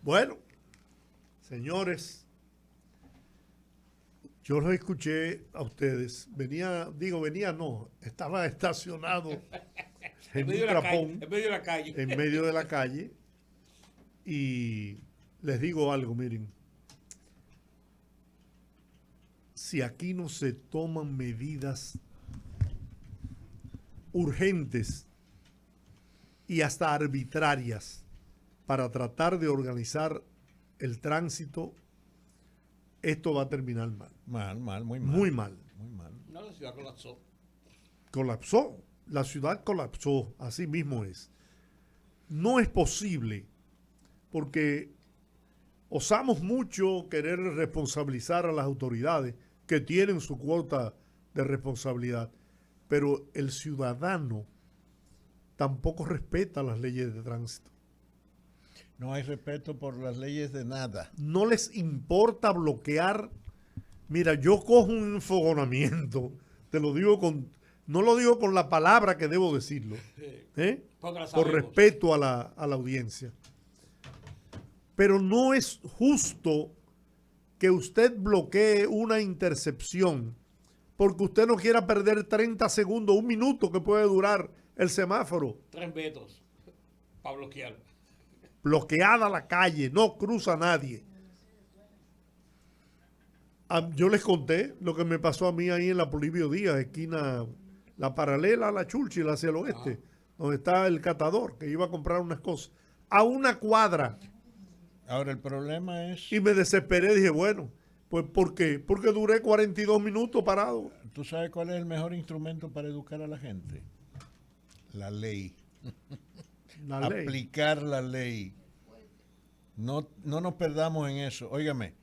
Bueno, señores, yo los escuché a ustedes. Venía no, estaba estacionado En en medio un de la calle, trapón en medio de la calle. en medio de la calle y les digo algo, miren, si aquí no se toman medidas urgentes y hasta arbitrarias para tratar de organizar el tránsito, esto va a terminar mal. Muy mal. Muy mal. Muy mal. No, la ciudad colapsó. Colapsó. La ciudad colapsó. Así mismo es. No es posible porque osamos mucho querer responsabilizar a las autoridades que tienen su cuota de responsabilidad, pero el ciudadano tampoco respeta las leyes de tránsito. No hay respeto por las leyes de nada. No les importa bloquear. Mira, yo cojo un enfogonamiento, te lo digo no lo digo con la palabra que debo decirlo, por respeto a la audiencia. Pero no es justo que usted bloquee una intercepción porque usted no quiera perder 30 segundos, un minuto que puede durar el semáforo. 3 metros para bloquear. Bloqueada la calle, no cruza nadie. Yo les conté lo que me pasó a mí ahí en la Polibio Díaz, esquina, la paralela a la Churchill hacia el oeste, donde está el catador, que iba a comprar unas cosas, a una cuadra. Ahora, el problema es... Y me desesperé, dije, bueno, pues ¿por qué? Porque duré 42 minutos parado. ¿Tú sabes cuál es el mejor instrumento para educar a la gente? La ley. La ley. Aplicar la ley. No nos perdamos en eso. Óigame,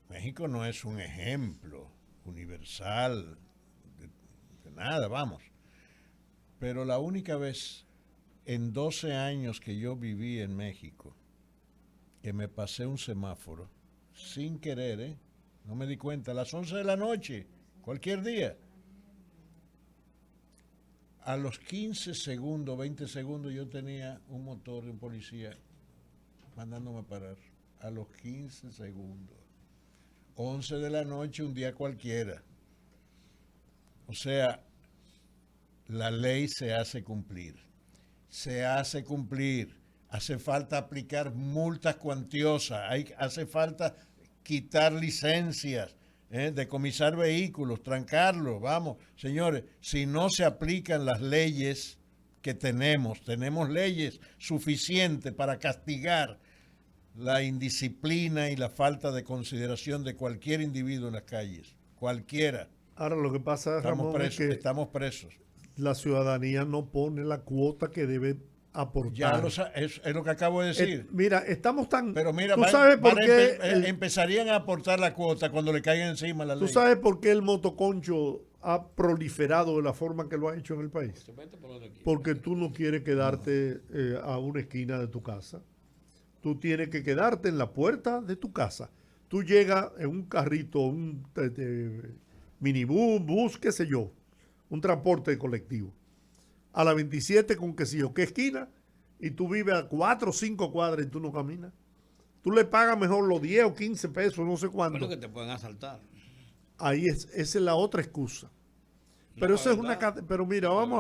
México no es un ejemplo universal de nada, vamos. Pero la única vez en 12 años que yo viví en México que me pasé un semáforo sin querer, no me di cuenta, a las 11 de la noche, cualquier día. A los 15 segundos, 20 segundos, yo tenía un motor de un policía mandándome a parar. A los 15 segundos. 11 de la noche, un día cualquiera. O sea, la ley se hace cumplir. Se hace cumplir. Hace falta aplicar multas cuantiosas. Hace falta quitar licencias, decomisar vehículos, trancarlos. Vamos, señores, si no se aplican las leyes que tenemos leyes suficientes para castigar la indisciplina y la falta de consideración de cualquier individuo en las calles, cualquiera. Ahora lo que pasa, Ramón, es que estamos presos. La ciudadanía no pone la cuota que debe aportar. Es lo que acabo de decir. Mira, estamos tan... Pero mira, ¿tú sabes por qué empezarían a aportar la cuota cuando le caigan encima la ley? ¿Tú sabes por qué el motoconcho ha proliferado de la forma que lo ha hecho en el país? Porque tú no quieres quedarte a una esquina de tu casa. Tú tienes que quedarte en la puerta de tu casa. Tú llegas en un carrito, un minibús, bus, qué sé yo, un transporte colectivo, a la 27 con qué sé yo, qué esquina, y tú vives a 4 o 5 cuadras y tú no caminas. Tú le pagas mejor los 10 o 15 pesos, no sé cuánto. Bueno, que te pueden asaltar. Ahí esa es la otra excusa. Pero eso es una... Pero mira, vamos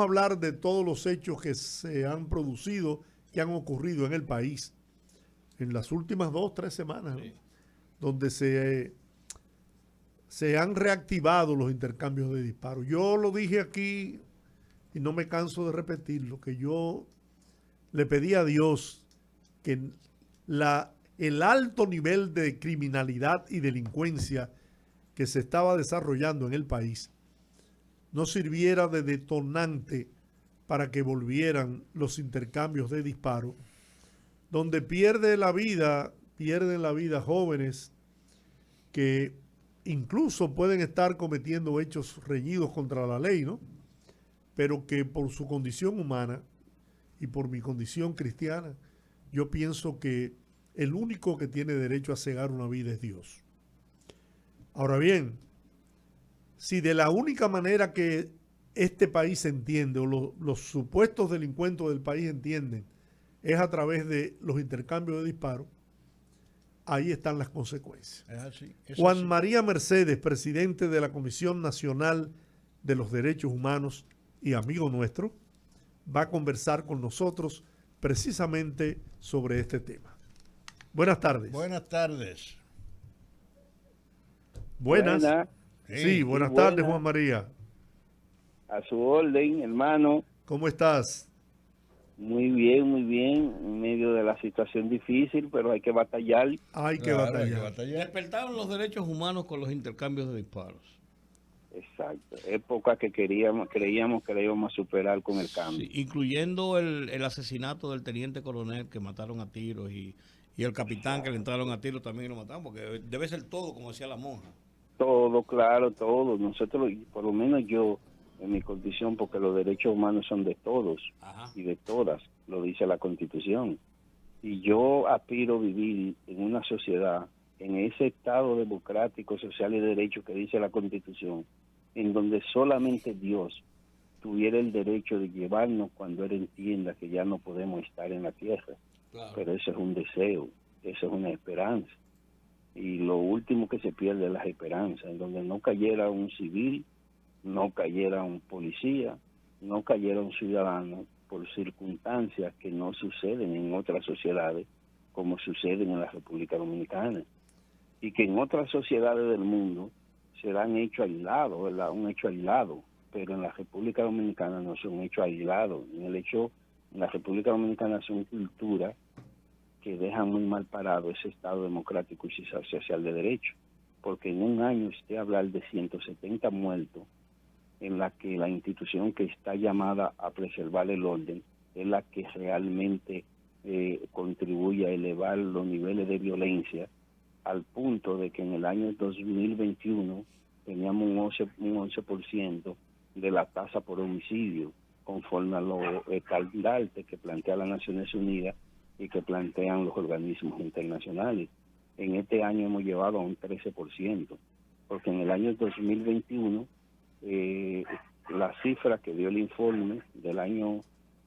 a hablar de todos los hechos que se han producido, que han ocurrido en el país en las últimas 2 o 3 semanas, ¿no? Donde se han reactivado los intercambios de disparos. Yo lo dije aquí y no me canso de repetirlo, que yo le pedí a Dios que el alto nivel de criminalidad y delincuencia que se estaba desarrollando en el país no sirviera de detonante para que volvieran los intercambios de disparos, donde pierden la vida jóvenes que incluso pueden estar cometiendo hechos reñidos contra la ley, ¿no? Pero que por su condición humana y por mi condición cristiana, yo pienso que el único que tiene derecho a cegar una vida es Dios. Ahora bien, si de la única manera que este país entiende, o los supuestos delincuentes del país entienden, es a través de los intercambios de disparos, ahí están las consecuencias. Es así. Es Juan así. María Mercedes, presidente de la Comisión Nacional de los Derechos Humanos y amigo nuestro, va a conversar con nosotros precisamente sobre este tema. Buenas tardes. Buenas tardes. Buenas. Buena, Sí, buenas sí, tardes, buena. Juan María. A su orden, hermano. ¿Cómo estás? Muy bien, en medio de la situación difícil, pero hay que batallar. Hay que Claro, hay que batallar. batallar. Despertaron los derechos humanos con los intercambios de disparos. Exacto. Época que creíamos que la íbamos a superar con el cambio. Sí, incluyendo el asesinato del teniente coronel que mataron a tiros y el capitán que le entraron a tiros también lo mataron, porque debe ser todo, como decía la monja. Todo, claro, todo. Nosotros, por lo menos yo, en mi condición, porque los derechos humanos son de todos Ajá. y de todas, lo dice la Constitución. Y yo aspiro a vivir en una sociedad, en ese Estado democrático, social y de derecho que dice la Constitución, en donde solamente Dios tuviera el derecho de llevarnos cuando Él entienda que ya no podemos estar en la tierra. Claro. Pero eso es un deseo, eso es una esperanza. Y lo último que se pierde es las esperanzas, en donde no cayera un civil, no cayera un policía, no cayera un ciudadano por circunstancias que no suceden en otras sociedades como suceden en la República Dominicana, y que en otras sociedades del mundo serán hechos aislados, ¿verdad? Un hecho aislado, pero en la República Dominicana no son hechos aislados. En la República Dominicana son culturas que dejan muy mal parado ese Estado democrático y social de derecho, porque en un año usted hablar de 170 muertos, en la que la institución que está llamada a preservar el orden es la que realmente contribuye a elevar los niveles de violencia, al punto de que en el año 2021 teníamos un 11% de la tasa por homicidio, conforme a los estandartes que plantea las Naciones Unidas y que plantean los organismos internacionales. En este año hemos llevado a un 13%, porque en el año 2021 la cifra que dio el informe del año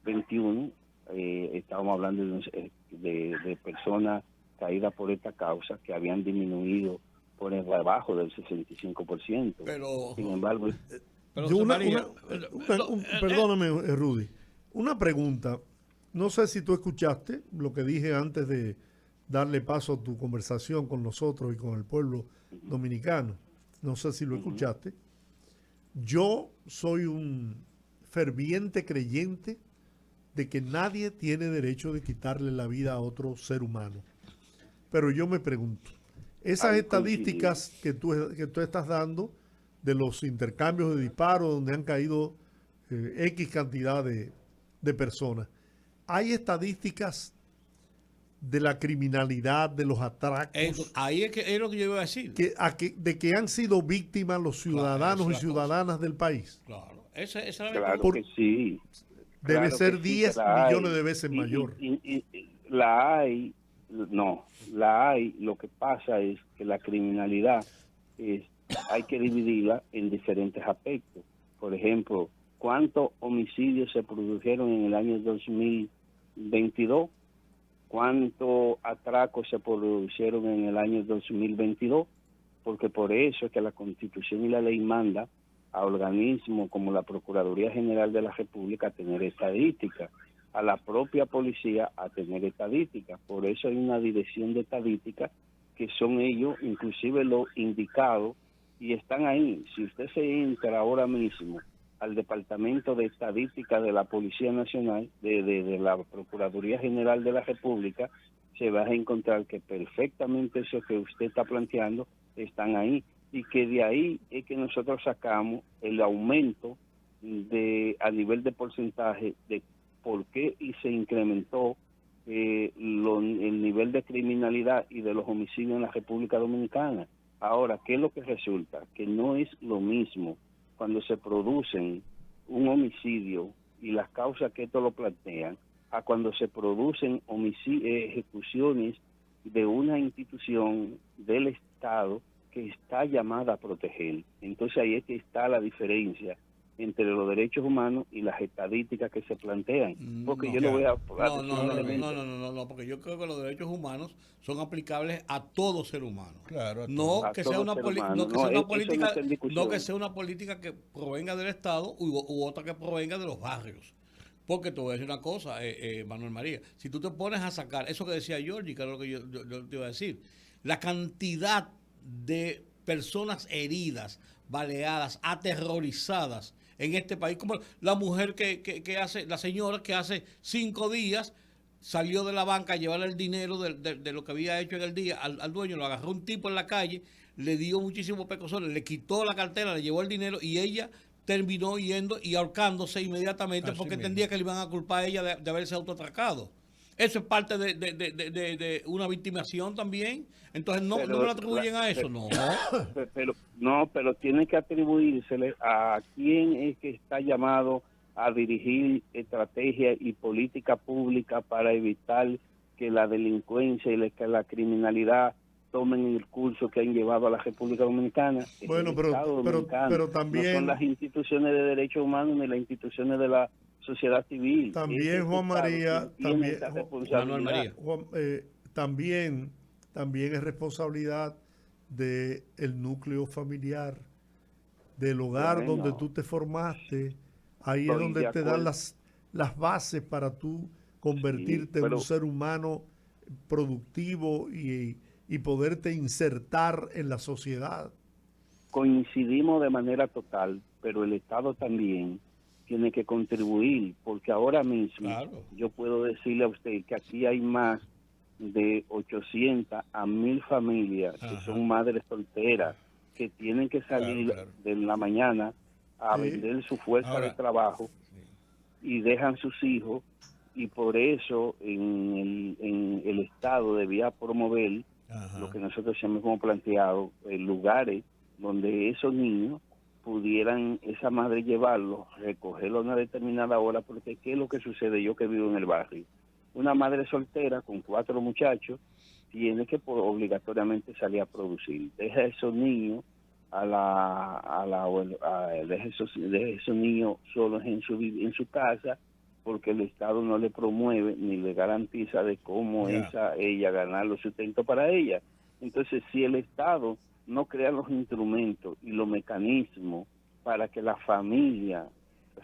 21, estábamos hablando de personas caídas por esta causa que habían disminuido por debajo del 65%. Pero, Sin embargo, Yo María, perdóname, Rudy. Una pregunta. No sé si tú escuchaste lo que dije antes de darle paso a tu conversación con nosotros y con el pueblo dominicano. No sé si lo escuchaste. Yo soy un ferviente creyente de que nadie tiene derecho de quitarle la vida a otro ser humano. Pero yo me pregunto, esas estadísticas que tú estás dando de los intercambios de disparos donde han caído X cantidad de personas, ¿hay estadísticas de la criminalidad, de los atracos? Ahí es lo que yo iba a decir. De que han sido víctimas los ciudadanos y ciudadanas del país. Claro, esa es la claro que sí. Debe Claro ser que sí, 10 que la millones hay. de veces mayor. Y la hay, no, la hay. Lo que pasa es que la criminalidad hay que dividirla en diferentes aspectos. Por ejemplo, ¿cuántos homicidios se produjeron en el año 2022? ¿Cuántos atracos se produjeron en el año 2022? Porque por eso es que la Constitución y la ley manda a organismos como la Procuraduría General de la República a tener estadísticas, a la propia policía a tener estadísticas. Por eso hay una dirección de estadísticas que son ellos, inclusive los indicados, y están ahí. Si usted se entra ahora mismo al Departamento de Estadística de la Policía Nacional, de la Procuraduría General de la República, se va a encontrar que perfectamente eso que usted está planteando están ahí, y que de ahí es que nosotros sacamos el aumento a nivel de porcentaje de por qué y se incrementó el nivel de criminalidad y de los homicidios en la República Dominicana. Ahora, ¿qué es lo que resulta? Que no es lo mismo cuando se producen un homicidio y las causas que esto lo plantean, a cuando se producen ejecuciones de una institución del Estado que está llamada a proteger. Entonces ahí es que está la diferencia entre los derechos humanos y las estadísticas que se plantean. Porque yo le voy a decir un elemento. No, porque yo creo que los derechos humanos son aplicables a todo ser humano. Claro, a No todo. que todo sea una ser poli- humano. no que No, sea una eso no política, está en discusión. no que sea una política que provenga del Estado u otra que provenga de los barrios. Porque te voy a decir una cosa, Manuel María, si tú te pones a sacar eso que decía Georgie, que era lo que yo te iba a decir, la cantidad de personas heridas, baleadas, aterrorizadas en este país, como la mujer que hace, la señora que hace 5 días salió de la banca a llevarle el dinero de lo que había hecho en el día al dueño, lo agarró un tipo en la calle, le dio muchísimos pecosones, le quitó la cartera, le llevó el dinero y ella terminó yendo y ahorcándose inmediatamente Así porque mismo. entendía que le iban a culpar a ella de haberse autoatracado. Eso es parte de una victimación también. Entonces no me lo atribuyen a eso, no. Pero tiene que atribuírsele a quién es que está llamado a dirigir estrategia y política pública para evitar que la delincuencia y que la criminalidad tomen el curso que han llevado a la República Dominicana. Es Bueno, el Estado dominicano. pero también... No son las instituciones de derechos humanos ni las instituciones de la sociedad civil. También, Juan María, también, Manuel María. También es responsabilidad del núcleo familiar, del hogar donde tú te formaste. Ahí es donde te dan las bases para tú convertirte en un ser humano productivo y poderte insertar en la sociedad. Coincidimos de manera total, pero el Estado también tiene que contribuir, porque ahora mismo yo puedo decirle a usted que aquí hay más de 800 a 1000 familias que son madres solteras, que tienen que salir de la mañana a vender su fuerza de trabajo y dejan sus hijos, y por eso en el Estado debía promover lo que nosotros siempre hemos planteado, lugares donde esos niños pudieran esa madre llevarlos, recogerlos a una determinada hora, porque ¿qué es lo que sucede? Yo que vivo en el barrio, una madre soltera con 4 muchachos tiene que obligatoriamente salir a producir, deja a esos niños deja esos niños solos en su casa, porque el Estado no le promueve ni le garantiza de cómo ella ganar los sustentos para ella. Entonces, si el Estado no crea los instrumentos y los mecanismos para que la familia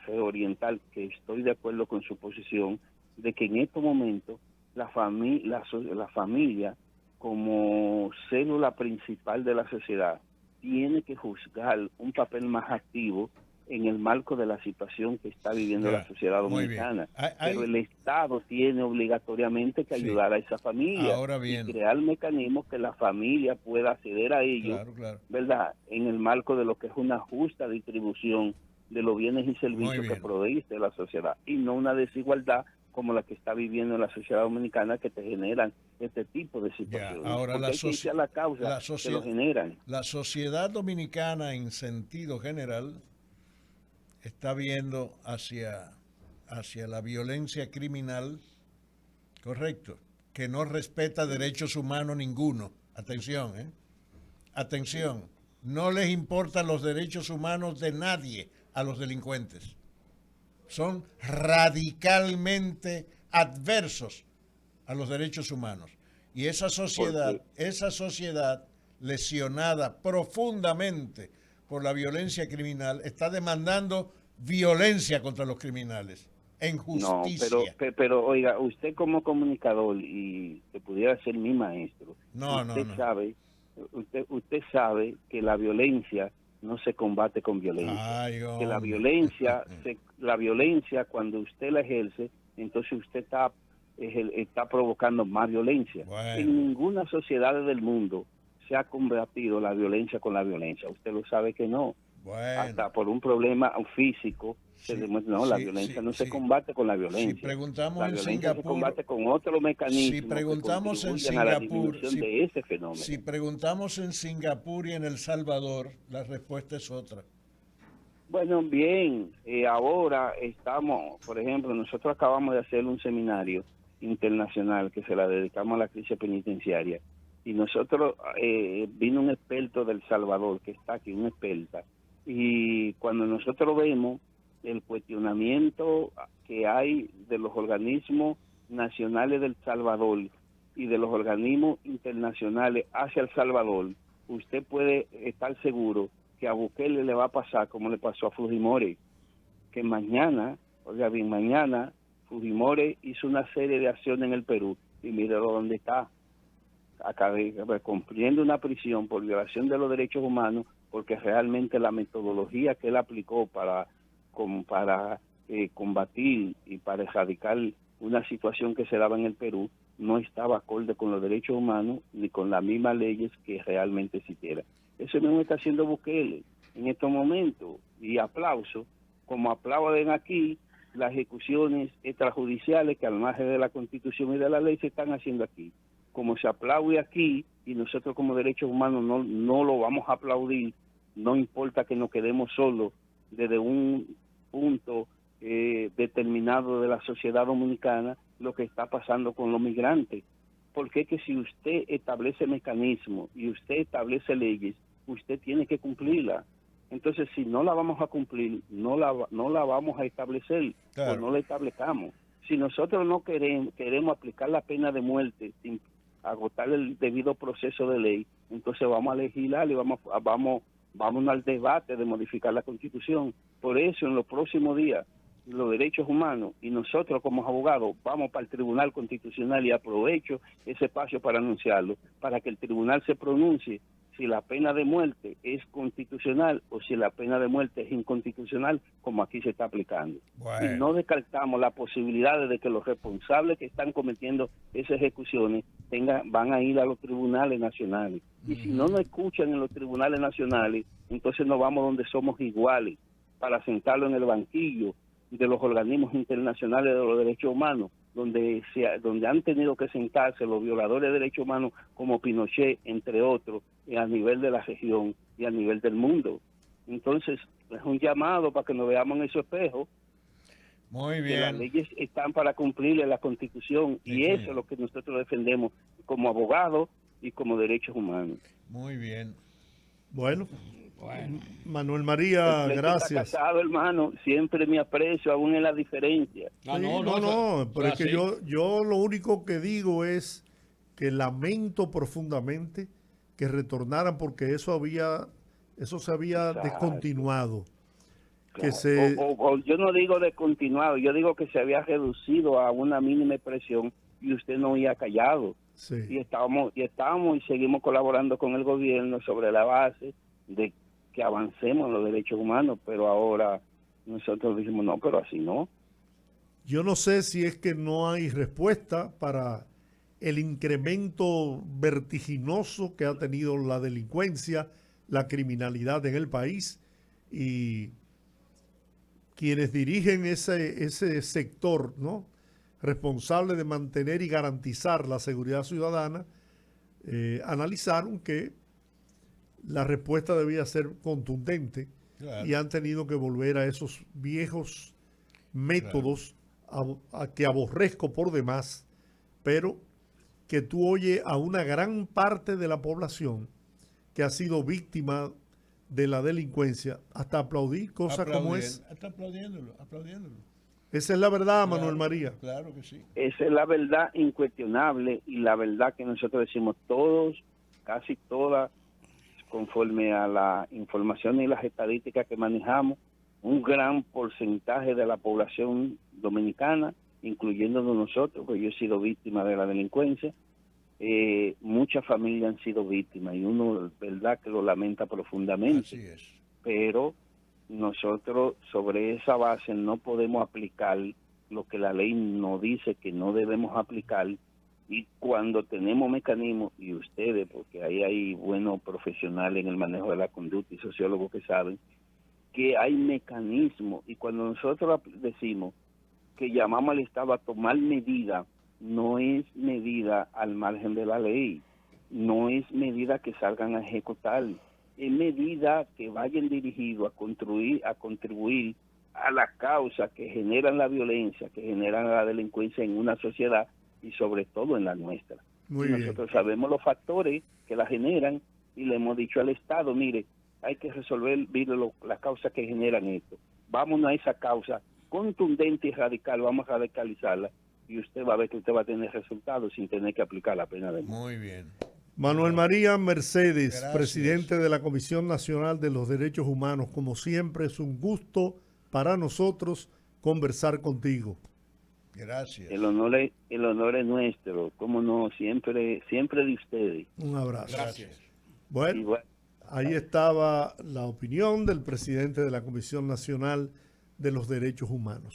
oriental, que estoy de acuerdo con su posición, de que en estos momentos la familia como célula principal de la sociedad tiene que juzgar un papel más activo en el marco de la situación que está viviendo la sociedad dominicana. Pero el Estado tiene obligatoriamente que ayudar a esa familia y crear mecanismos que la familia pueda acceder a ellos, ¿verdad? En el marco de lo que es una justa distribución de los bienes y servicios que provee la sociedad, y no una desigualdad como la que está viviendo en la sociedad dominicana, que te generan este tipo de situaciones. Ahora la causa que lo generan. La sociedad dominicana en sentido general está viendo hacia la violencia criminal, correcto, que no respeta derechos humanos ninguno. Atención, atención, no les importan los derechos humanos de nadie a los delincuentes. Son radicalmente adversos a los derechos humanos. Y esa sociedad lesionada profundamente por la violencia criminal está demandando violencia contra los criminales en justicia. No, pero oiga, usted como comunicador, y que pudiera ser mi maestro, usted sabe que la violencia no se combate con violencia. Que la violencia cuando usted la ejerce, entonces usted está provocando más violencia. En ninguna sociedad del mundo se ha combatido la violencia con la violencia. Usted lo sabe que no. Hasta por un problema físico se demuestra, la violencia no se combate con la violencia. Si preguntamos la violencia se combate con otro mecanismo. Si preguntamos en Singapur, de ese fenómeno. Si preguntamos en Singapur y en El Salvador, la respuesta es otra. Bueno, bien, ahora estamos, por ejemplo, nosotros acabamos de hacer un seminario internacional que se la dedicamos a la crisis penitenciaria, y nosotros vino un experto del Salvador que está aquí, una experta, Y cuando nosotros vemos el cuestionamiento que hay de los organismos nacionales del Salvador y de los organismos internacionales hacia El Salvador, usted puede estar seguro que a Bukele le va a pasar como le pasó a Fujimori, que mañana, oiga bien, mañana Fujimori hizo una serie de acciones en el Perú y míralo dónde está, cumpliendo una prisión por violación de los derechos humanos, porque realmente la metodología que él aplicó para combatir y para erradicar una situación que se daba en el Perú no estaba acorde con los derechos humanos ni con las mismas leyes que realmente existieran. Eso mismo está haciendo Bukele en estos momentos, y aplauso, como aplauden aquí las ejecuciones extrajudiciales que al margen de la Constitución y de la ley se están haciendo aquí. Como se aplaude aquí, y nosotros como derechos humanos no lo vamos a aplaudir, no importa que nos quedemos solos desde un punto determinado de la sociedad dominicana, lo que está pasando con los migrantes. Porque es que si usted establece mecanismos y usted establece leyes, usted tiene que cumplirla. Entonces, si no la vamos a cumplir, no la vamos a establecer, Claro. o no la establezcamos. Si nosotros no queremos aplicar la pena de muerte sin agotar el debido proceso de ley, entonces vamos a legislar y vamos al debate de modificar la Constitución. Por eso, en los próximos días, los derechos humanos y nosotros como abogados vamos para el Tribunal Constitucional, y aprovecho ese espacio para anunciarlo, para que el tribunal se pronuncie si la pena de muerte es constitucional o si la pena de muerte es inconstitucional, como aquí se está aplicando. Bueno. Y no descartamos la posibilidad de que los responsables que están cometiendo esas ejecuciones van a ir a los tribunales nacionales. Y si no nos escuchan en los tribunales nacionales, entonces nos vamos donde somos iguales, para sentarlo en el banquillo de los organismos internacionales de los derechos humanos, donde han tenido que sentarse los violadores de derechos humanos como Pinochet, entre otros, a nivel de la región y a nivel del mundo. Entonces, es un llamado para que nos veamos en ese espejo. Muy Que bien. las leyes están para cumplirle la Constitución, Sí, y eso señor. es lo que nosotros defendemos como abogados y como derechos humanos. Muy bien. Bueno, Bueno. Manuel María, El pleito está gracias. casado, hermano, siempre me aprecio, aún en la diferencia. Ah, Sí, no, no, pero es que así. yo lo único que digo es que lamento profundamente que retornaran, porque eso se había Exacto. descontinuado. Que Claro. se, O yo no digo descontinuado, yo digo que se había reducido a una mínima expresión y usted no había callado. sí. Y estábamos y seguimos colaborando con el gobierno sobre la base de que avancemos en los derechos humanos, pero ahora nosotros dijimos no, pero así no. Yo no sé si es que no hay respuesta para el incremento vertiginoso que ha tenido la delincuencia, la criminalidad en el país, y quienes dirigen ese sector, ¿no?, responsable de mantener y garantizar la seguridad ciudadana, analizaron que la respuesta debía ser contundente. Claro. Y han tenido que volver a esos viejos métodos a que aborrezco por demás, pero que tú oyes a una gran parte de la población que ha sido víctima de la delincuencia hasta aplaudir cosas como es. Está aplaudiéndolo. Esa es la verdad, Claro, Manuel María. Claro que sí. Esa es la verdad incuestionable, y la verdad que nosotros decimos todos, casi todas, conforme a la información y las estadísticas que manejamos, un gran porcentaje de la población dominicana, incluyéndonos nosotros, pues yo he sido víctima de la delincuencia, muchas familias han sido víctimas, y uno, verdad, que lo lamenta profundamente. Así es. Pero nosotros sobre esa base no podemos aplicar lo que la ley nos dice que no debemos aplicar, y cuando tenemos mecanismos, y ustedes, porque ahí hay buenos profesionales en el manejo de la conducta y sociólogos que saben que hay mecanismos, y cuando nosotros decimos que llamamos al Estado a tomar medidas, no es medida al margen de la ley, no es medida que salgan a ejecutar, es medida que vayan dirigidos a contribuir a la causa que generan la violencia, que generan la delincuencia en una sociedad, y sobre todo en la nuestra. Muy Y bien. nosotros sabemos los factores que la generan, y le hemos dicho al Estado, mire, hay que resolver las causas que generan esto. Vámonos a esa causa contundente y radical, vamos a radicalizarla y usted va a ver que usted va a tener resultados sin tener que aplicar la pena de muerte. Muy bien. Manuel María Mercedes, Gracias. presidente de la Comisión Nacional de los Derechos Humanos, como siempre es un gusto para nosotros conversar contigo. Gracias. El honor es nuestro, como no, siempre de ustedes. Un abrazo. Gracias. Bueno, Igual. ahí estaba la opinión del presidente de la Comisión Nacional de los Derechos Humanos.